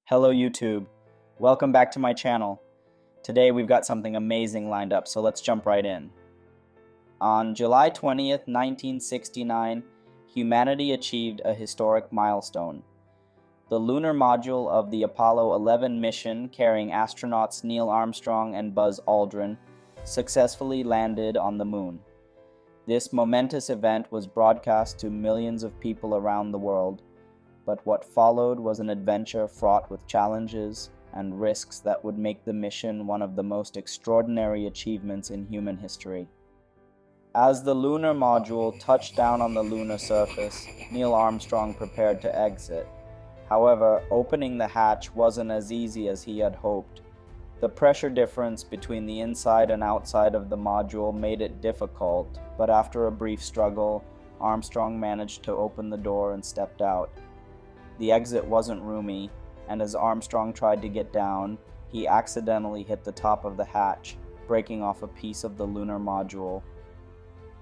Hello YouTube, welcome back to my channel. Today we've got something amazing lined up, so let's jump right in. On July 20th, 1969, humanity achieved a historic milestone. The lunar module of the Apollo 11 mission carrying astronauts Neil Armstrong and Buzz Aldrin successfully landed on the moon. This momentous event was broadcast to millions of people around the world, but what followed was an adventure fraught with challenges and risks that would make the mission one of the most extraordinary achievements in human history. As the lunar module touched down on the lunar surface, Neil Armstrong prepared to exit. However, opening the hatch wasn't as easy as he had hoped. The pressure difference between the inside and outside of the module made it difficult, but after a brief struggle, Armstrong managed to open the door and stepped out. The exit wasn't roomy, and as Armstrong tried to get down, he accidentally hit the top of the hatch, breaking off a piece of the lunar module.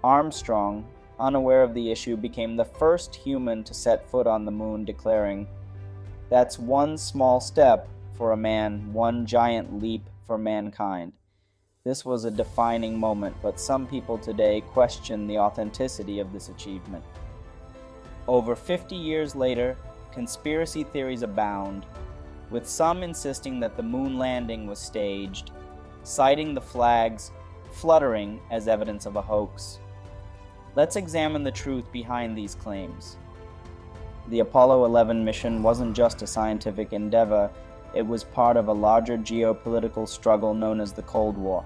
Armstrong, unaware of the issue, became the first human to set foot on the moon, declaring, "That's one small step for a man, one giant leap for mankind." This was a defining moment, but some people today question the authenticity of this achievement. Over 50 years later, conspiracy theories abound, with some insisting that the moon landing was staged, citing the flags fluttering as evidence of a hoax. Let's examine the truth behind these claims. The Apollo 11 mission wasn't just a scientific endeavor, it was part of a larger geopolitical struggle known as the Cold War.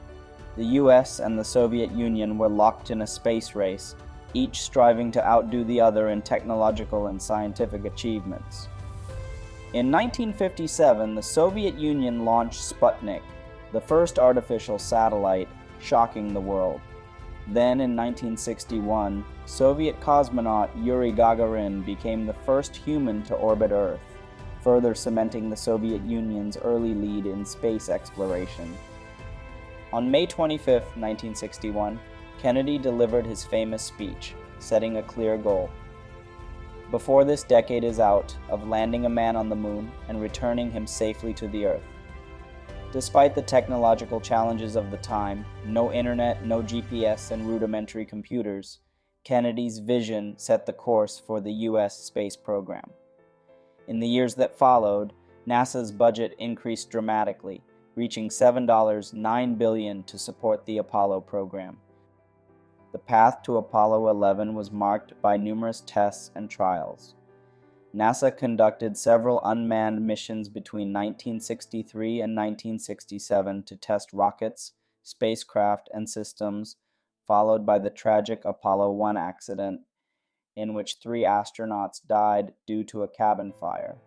The US and the Soviet Union were locked in a space race, each striving to outdo the other in technological and scientific achievements. In 1957, the Soviet Union launched Sputnik, the first artificial satellite, shocking the world. Then in 1961, Soviet cosmonaut Yuri Gagarin became the first human to orbit Earth, further cementing the Soviet Union's early lead in space exploration. On May 25, 1961, Kennedy delivered his famous speech, setting a clear goal. Before this decade is out, of landing a man on the moon and returning him safely to the Earth. Despite the technological challenges of the time, no internet, no GPS, and rudimentary computers, Kennedy's vision set the course for the US space program. In the years that followed, NASA's budget increased dramatically, reaching $7.9 billion to support the Apollo program. The path to Apollo 11 was marked by numerous tests and trials. NASA conducted several unmanned missions between 1963 and 1967 to test rockets, spacecraft, and systems, followed by the tragic Apollo 1 accident, in which 3 astronauts died due to a cabin fire.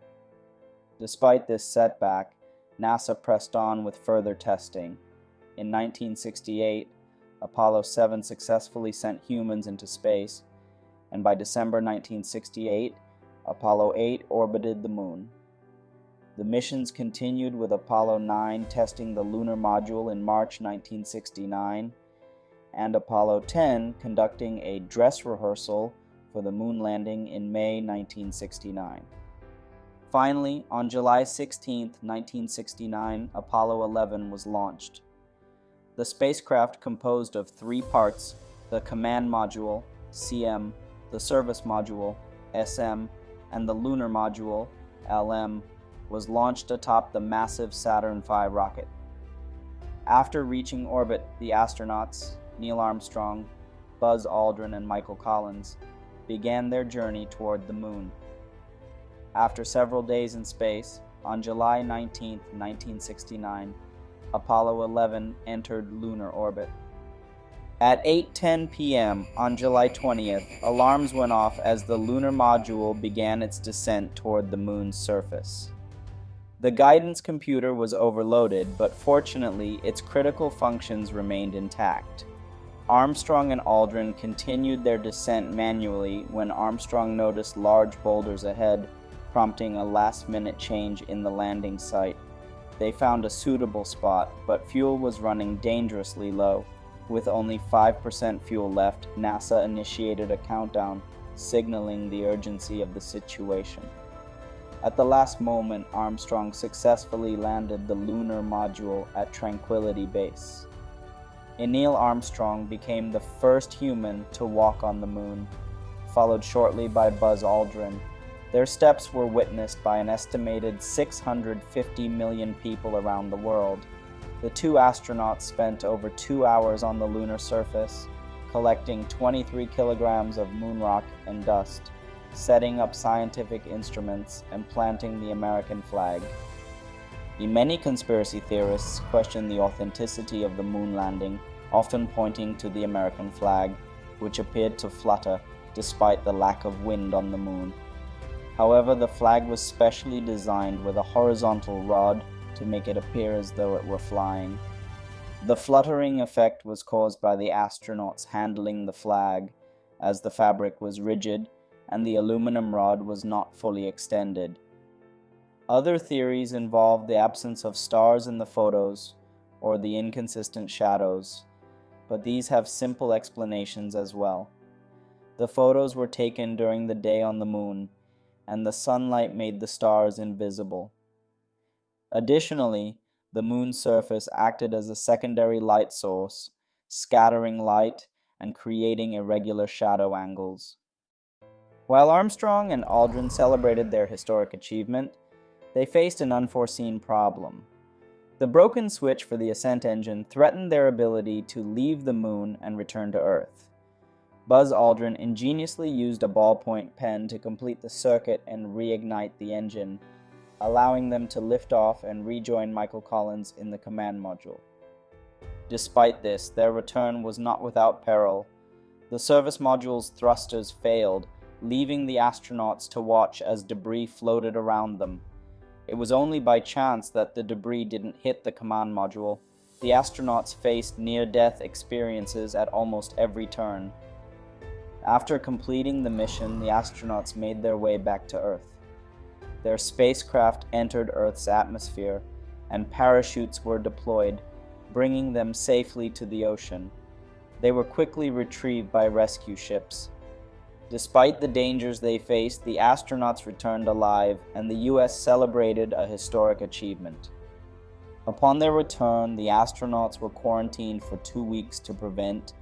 Despite this setback, NASA pressed on with further testing. In 1968, Apollo 7 successfully sent humans into space, and by December 1968, Apollo 8 orbited the moon. The missions continued with Apollo 9 testing the lunar module in March 1969, and Apollo 10 conducting a dress rehearsal for the moon landing in May 1969. Finally, on July 16, 1969, Apollo 11 was launched. The spacecraft, composed of 3 parts, the Command Module, CM, the Service Module, SM, and the Lunar Module, LM, was launched atop the massive Saturn V rocket. After reaching orbit, the astronauts, Neil Armstrong, Buzz Aldrin, and Michael Collins, began their journey toward the moon. After several days in space, on July 19, 1969, Apollo 11 entered lunar orbit. At 8:10 p.m. on July 20th, alarms went off as the lunar module began its descent toward the moon's surface. The guidance computer was overloaded, but fortunately, its critical functions remained intact. Armstrong and Aldrin continued their descent manually when Armstrong noticed large boulders ahead, prompting a last-minute change in the landing site. They found a suitable spot, but fuel was running dangerously low. With only 5% fuel left, NASA initiated a countdown, signaling the urgency of the situation. At the last moment, Armstrong successfully landed the lunar module at Tranquility Base. Neil Armstrong became the first human to walk on the moon, followed shortly by Buzz Aldrin. Their steps were witnessed by an estimated 650 million people around the world. The two astronauts spent over 2 hours on the lunar surface, collecting 23 kilograms of moon rock and dust, setting up scientific instruments, and planting the American flag. Many conspiracy theorists question the authenticity of the moon landing, often pointing to the American flag, which appeared to flutter despite the lack of wind on the moon. However, the flag was specially designed with a horizontal rod to make it appear as though it were flying. The fluttering effect was caused by the astronauts handling the flag, as the fabric was rigid and the aluminum rod was not fully extended. Other theories involve the absence of stars in the photos or the inconsistent shadows, but these have simple explanations as well. The photos were taken during the day on the moon, and the sunlight made the stars invisible. Additionally, the moon's surface acted as a secondary light source, scattering light and creating irregular shadow angles. While Armstrong and Aldrin celebrated their historic achievement, they faced an unforeseen problem. The broken switch for the ascent engine threatened their ability to leave the moon and return to Earth. Buzz Aldrin ingeniously used a ballpoint pen to complete the circuit and reignite the engine, allowing them to lift off and rejoin Michael Collins in the command module. Despite this, their return was not without peril. The service module's thrusters failed, leaving the astronauts to watch as debris floated around them. It was only by chance that the debris didn't hit the command module. The astronauts faced near-death experiences at almost every turn. After completing the mission, the astronauts made their way back to Earth. Their spacecraft entered Earth's atmosphere, and parachutes were deployed, bringing them safely to the ocean. They were quickly retrieved by rescue ships. Despite the dangers they faced, the astronauts returned alive, and the US celebrated a historic achievement. Upon their return, the astronauts were quarantined for 2 weeks to prevent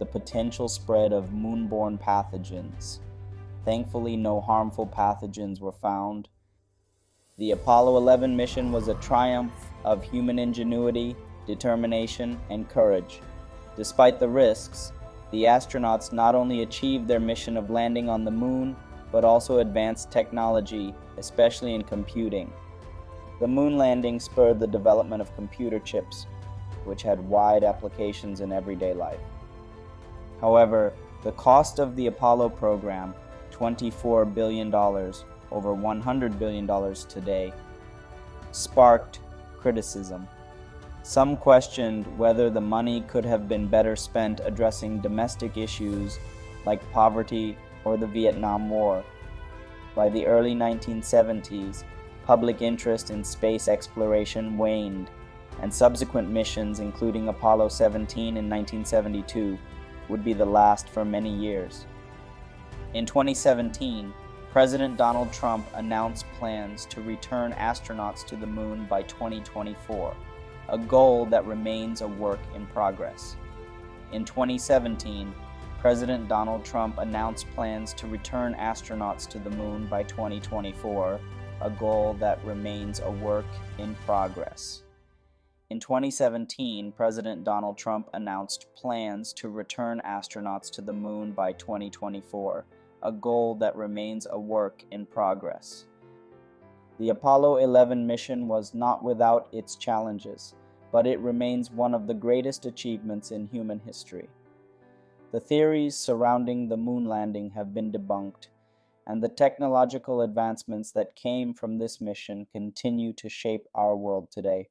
the potential spread of moonborne pathogens. Thankfully, no harmful pathogens were found. The Apollo 11 mission was a triumph of human ingenuity, determination, and courage. Despite the risks, the astronauts not only achieved their mission of landing on the moon, but also advanced technology, especially in computing. The moon landing spurred the development of computer chips, which had wide applications in everyday life. However, the cost of the Apollo program, $24 billion, over $100 billion today, sparked criticism. Some questioned whether the money could have been better spent addressing domestic issues like poverty or the Vietnam War. By the early 1970s, public interest in space exploration waned, and subsequent missions, including Apollo 17 in 1972, would be the last for many years. In 2017, President Donald Trump announced plans to return astronauts to the moon by 2024, a goal that remains a work in progress. In 2017, President Donald Trump announced plans to return astronauts to the moon by 2024, a goal that remains a work in progress. In 2017, President Donald Trump announced plans to return astronauts to the moon by 2024, a goal that remains a work in progress. The Apollo 11 mission was not without its challenges, but it remains one of the greatest achievements in human history. The theories surrounding the moon landing have been debunked, and the technological advancements that came from this mission continue to shape our world today.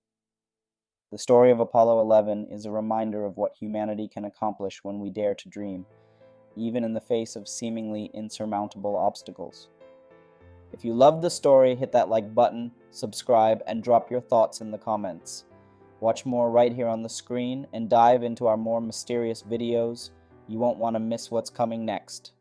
The story of Apollo 11 is a reminder of what humanity can accomplish when we dare to dream, even in the face of seemingly insurmountable obstacles. If you loved the story, hit that like button, subscribe, and drop your thoughts in the comments. Watch more right here on the screen and dive into our more mysterious videos. You won't want to miss what's coming next.